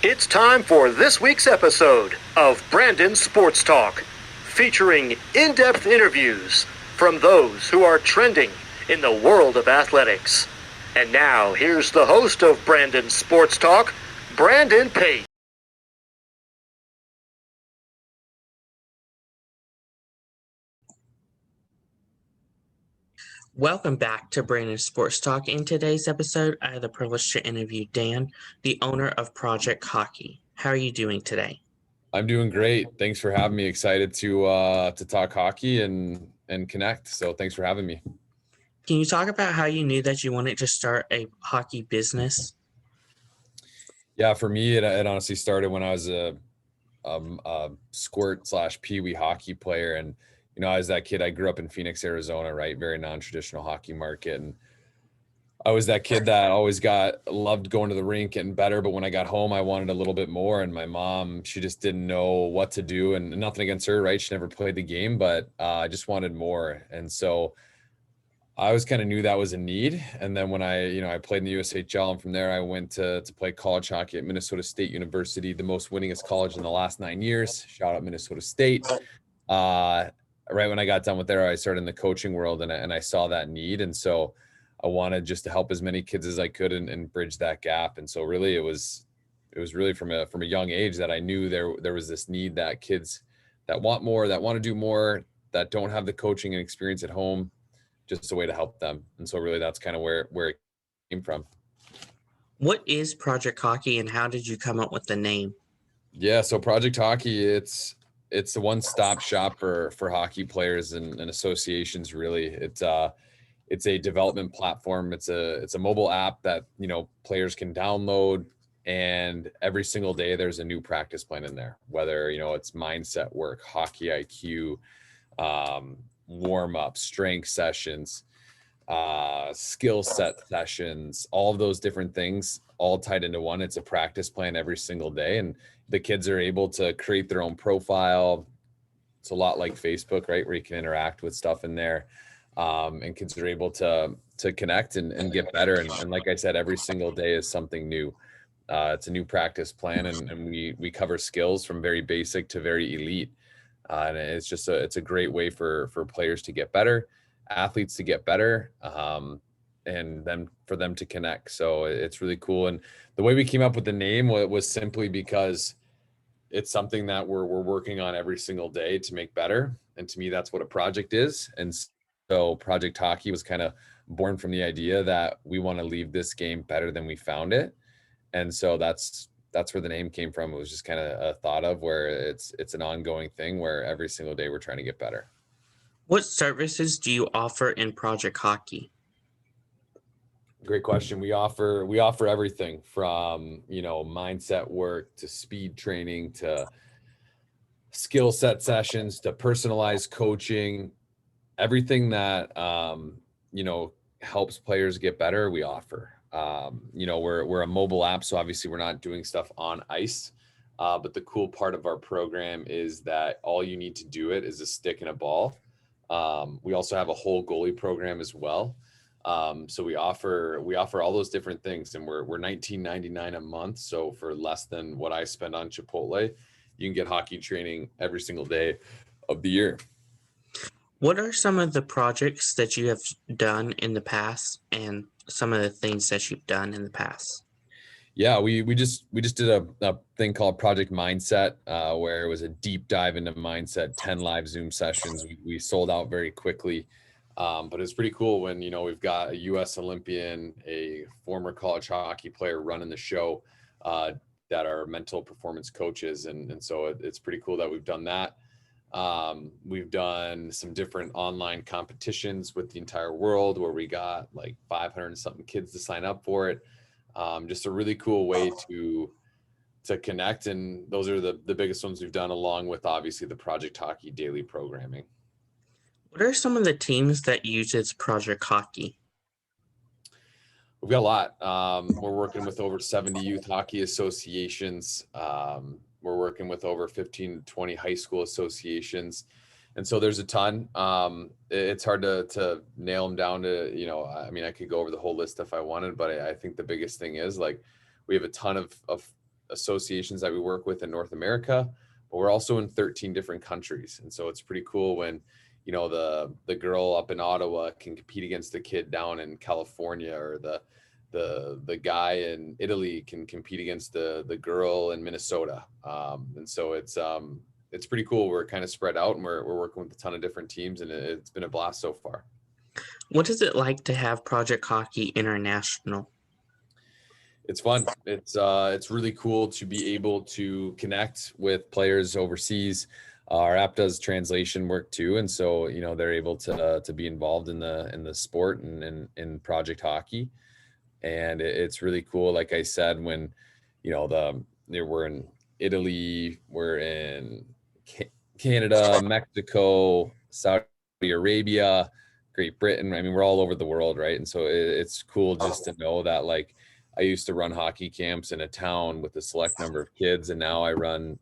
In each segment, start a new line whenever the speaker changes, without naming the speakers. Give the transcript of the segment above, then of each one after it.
It's time for this week's episode of Brandon Sports Talk, featuring in-depth interviews from those who are trending in the world of athletics. And now, here's the host of Brandon Sports Talk, Brandon Pate.
Welcome back to Brandon Sports Talk. In today's episode, I had the privilege to interview Dan, the owner of Project Hockey. How are you doing today?
I'm doing great. Thanks for having me. Excited to talk hockey and connect. So thanks for having me.
Can you talk about how you knew that you wanted to start a hockey business?
Yeah, for me, it honestly started when I was a squirt / peewee hockey player, and as that kid, I grew up in Phoenix, Arizona, right? Very non-traditional hockey market, and I was that kid that always loved going to the rink, getting better. But when I got home, I wanted a little bit more. And my mom, she just didn't know what to do, and nothing against her, right? She never played the game, but I just wanted more. And so I always kind of knew that was a need. And then when I played in the USHL, and from there I went to play college hockey at Minnesota State University, the most winningest college in the last 9 years. Shout out Minnesota State. Right when I got done with there, I started in the coaching world, and I saw that need. And so I wanted just to help as many kids as I could and bridge that gap. And so really it was really from a young age that I knew there was this need, that kids that want more, that want to do more, that don't have the coaching and experience at home, just a way to help them. And so really that's kind of where it came from.
What is Project Hockey and how did you come up with the name?
Yeah, so Project Hockey, it's the one-stop shop for hockey players and associations. Really, it's a development platform. It's a mobile app that players can download, and every single day there's a new practice plan in there. Whether it's mindset work, hockey IQ, warm up, strength sessions, skill set sessions, all of those different things all tied into one. It's a practice plan every single day, and the kids are able to create their own profile. It's a lot like Facebook, right, where you can interact with stuff in there, and kids are able to connect and get better. And like I said, every single day is something new. It's a new practice plan, and we cover skills from very basic to very elite. And it's a great way for players to get better, athletes to get better, and then for them to connect. So it's really cool. And the way we came up with the name was simply because it's something that we're working on every single day to make better. And to me, that's what a project is. And so Project Hockey was kind of born from the idea that we want to leave this game better than we found it. And so that's where the name came from. It was just kind of a thought of where it's an ongoing thing where every single day we're trying to get better.
What services do you offer in Project Hockey?
Great question. We offer everything from, mindset work to speed training to skill set sessions to personalized coaching. Everything that helps players get better, we offer. We're a mobile app, so obviously we're not doing stuff on ice. But the cool part of our program is that all you need to do it is a stick and a ball. We also have a whole goalie program as well. So we offer all those different things, and we're $19.99 a month. So for less than what I spend on Chipotle, you can get hockey training every single day of the year.
What are some of the projects that you have done in the past and some of the things that you've done in the past?
Yeah, we just did a thing called Project Mindset, where it was a deep dive into mindset, 10 live Zoom sessions. We sold out very quickly. But it's pretty cool when, we've got a US Olympian, a former college hockey player running the show, that are mental performance coaches. And so it's pretty cool that we've done that. We've done some different online competitions with the entire world where we got like 500 and something kids to sign up for it. Just a really cool way to connect. And those are the biggest ones we've done, along with obviously the Project Hockey daily programming.
What are some of the teams that uses Project Hockey?
We've got a lot. We're working with over 70 youth hockey associations. We're working with over 15 to 20 high school associations. And so there's a ton. It's hard to nail them down to, I could go over the whole list if I wanted, but I think the biggest thing is like we have a ton of associations that we work with in North America, but we're also in 13 different countries. And so it's pretty cool when, the girl up in Ottawa can compete against the kid down in California, or the guy in Italy can compete against the girl in Minnesota. And so it's pretty cool. We're kind of spread out, and we're working with a ton of different teams, and it's been a blast so far.
What is it like to have Project Hockey International?
It's fun. It's really cool to be able to connect with players overseas. Our app does translation work too, and so they're able to be involved in the sport and in Project Hockey, and it's really cool. Like I said, when we're in Italy, we're in Canada, Mexico, Saudi Arabia, Great Britain. I mean, we're all over the world, right? And so it's cool just to know that, like, I used to run hockey camps in a town with a select number of kids, and now I run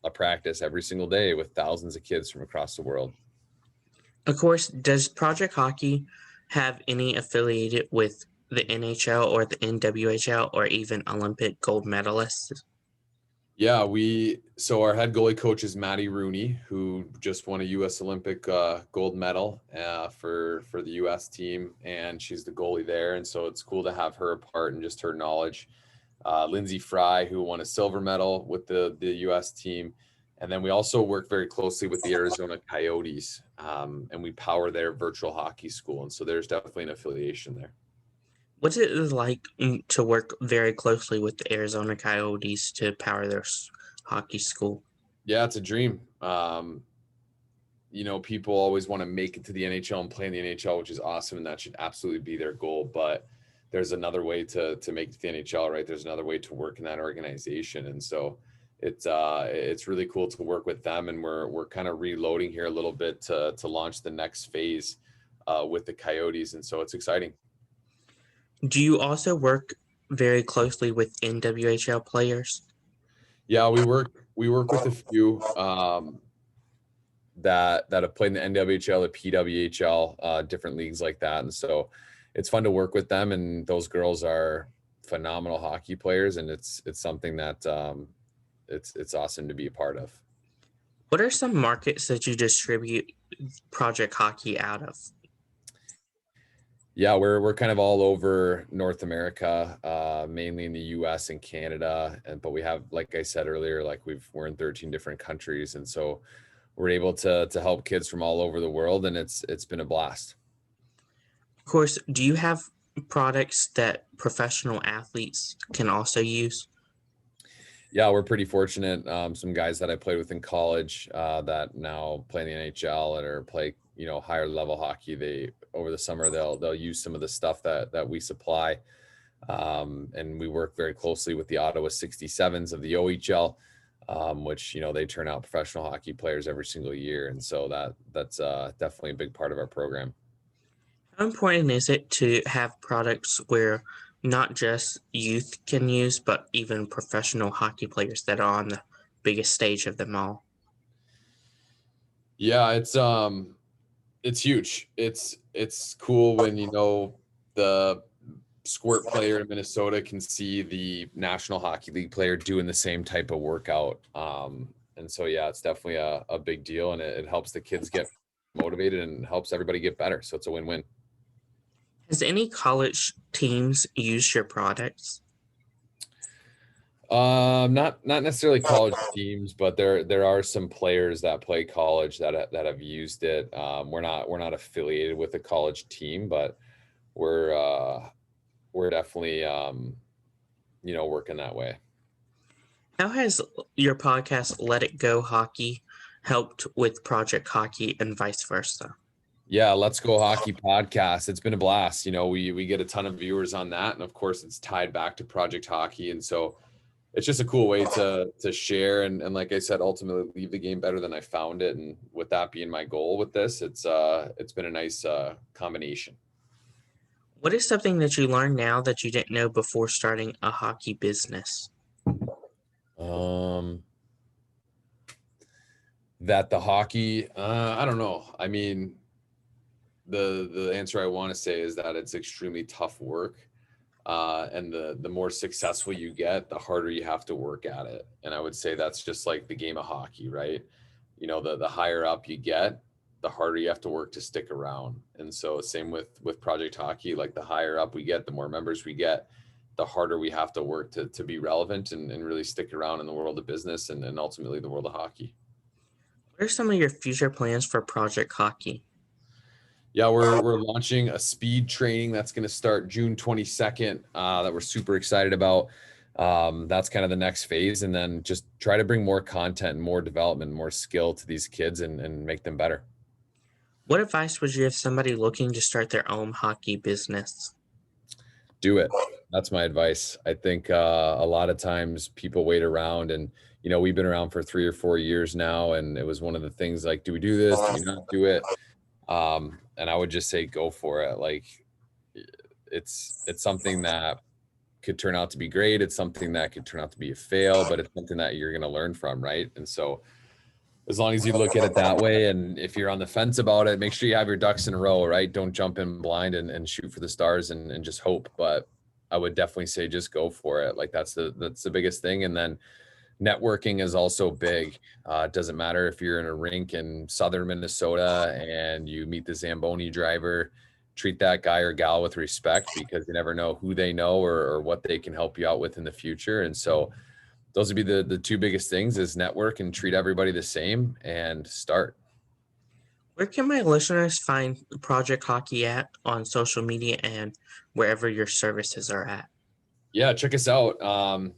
a practice every single day with thousands of kids from across the world.
Of course, does Project Hockey have any affiliated with the NHL or the NWHL or even Olympic gold medalists?
Yeah, so our head goalie coach is Maddie Rooney, who just won a U.S. Olympic gold medal for the U.S. team, and she's the goalie there. And so it's cool to have her a part and just her knowledge. Lindsay Fry, who won a silver medal with the U.S. team. And then we also work very closely with the Arizona Coyotes, and we power their virtual hockey school. And so there's definitely an affiliation there.
What's it like to work very closely with the Arizona Coyotes to power their hockey school?
Yeah, it's a dream. People always want to make it to the NHL and play in the NHL, which is awesome, and that should absolutely be their goal. But there's another way to make it to the NHL, right? There's another way to work in that organization, and so it's really cool to work with them. And we're kind of reloading here a little bit to launch the next phase with the Coyotes, and so it's exciting.
Do you also work very closely with NWHL players?
Yeah, we work with a few that have played in the NWHL, the PWHL, different leagues like that, and so it's fun to work with them. And those girls are phenomenal hockey players, and it's something that it's awesome to be a part of.
What are some markets that you distribute Project Hockey out of?
Yeah, we're kind of all over North America, mainly in the U.S. and Canada, but we have, like I said earlier, like we're in 13 different countries, and so we're able to help kids from all over the world, and it's been a blast.
Of course, do you have products that professional athletes can also use?
Yeah, we're pretty fortunate. Some guys that I played with in college that now play in the NHL or play higher level hockey, they over the summer they'll use some of the stuff that we supply, and we work very closely with the Ottawa 67s of the OHL, which they turn out professional hockey players every single year, and so that's definitely a big part of our program.
How important is it to have products where not just youth can use, but even professional hockey players that are on the biggest stage of them all?
Yeah, it's huge. It's cool when the squirt player in Minnesota can see the National Hockey League player doing the same type of workout. And so, yeah, it's definitely a big deal, and it helps the kids get motivated and helps everybody get better. So it's a win-win.
Has any college teams used your products?
Not necessarily college teams, but there are some players that play college that have used it. We're not affiliated with a college team, but we're definitely working that way.
How has your podcast, Let It Go Hockey, helped with Project Hockey and vice versa?
Yeah, Let's Go Hockey podcast. It's been a blast. We get a ton of viewers on that, and of course it's tied back to Project Hockey, and so it's just a cool way to share and like I said, ultimately leave the game better than I found it. And with that being my goal with this, it's been a nice combination.
What is something that you learned now that you didn't know before starting a hockey business?
That the hockey, I don't know. I mean, the answer I want to say is that it's extremely tough work. And the more successful you get, the harder you have to work at it. And I would say that's just like the game of hockey, right? You know, the higher up you get, the harder you have to work to stick around. And so same with Project Hockey, like the higher up we get, the more members we get, the harder we have to work to be relevant and really stick around in the world of business and ultimately the world of hockey.
What are some of your future plans for Project Hockey?
Yeah, we're launching a speed training that's going to start June 22nd that we're super excited about. That's kind of the next phase, and then just try to bring more content, more development, more skill to these kids and make them better.
What advice would you give somebody looking to start their own hockey business?
Do it. That's my advice. I think a lot of times people wait around, and you know, we've been around for 3 or 4 years now, and it was one of the things like, do we do this? Do we not do it? And I would just say go for it. Like it's something that could turn out to be great. It's something that could turn out to be a fail, but it's something that you're going to learn from, right? And so as long as you look at it that way, and if you're on the fence about it, make sure you have your ducks in a row, right? Don't jump in blind and shoot for the stars and just hope. But I would definitely say just go for it. Like that's the biggest thing. And then networking is also big. It doesn't matter if you're in a rink in southern Minnesota and you meet the Zamboni driver, treat that guy or gal with respect, because you never know who they know or what they can help you out with in the future. And so those would be the two biggest things: is network and treat everybody the same and start.
Where can my listeners find Project Hockey at on social media and wherever your services are at?
Yeah, check us out.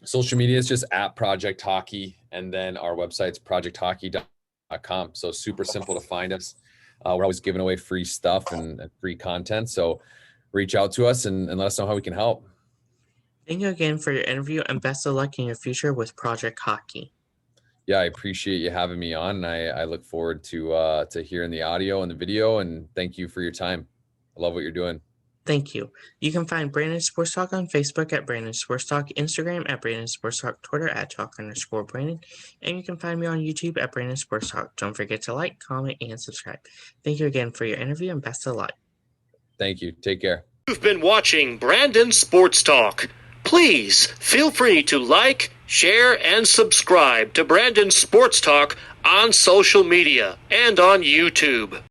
Social media is just at Project Hockey, and then our website's projecthockey.com. So super simple to find us. We're always giving away free stuff and free content. So reach out to us and let us know how we can help.
Thank you again for your interview, and best of luck in your future with Project Hockey.
Yeah, I appreciate you having me on. And I look forward to hearing the audio and the video, and thank you for your time. I love what you're doing.
Thank you. You can find Brandon Sports Talk on Facebook at Brandon Sports Talk, Instagram at Brandon Sports Talk, Twitter at Talk_Brandon, and you can find me on YouTube at Brandon Sports Talk. Don't forget to like, comment, and subscribe. Thank you again for your interview, and best of luck.
Thank you. Take care.
You've been watching Brandon Sports Talk. Please feel free to like, share, and subscribe to Brandon Sports Talk on social media and on YouTube.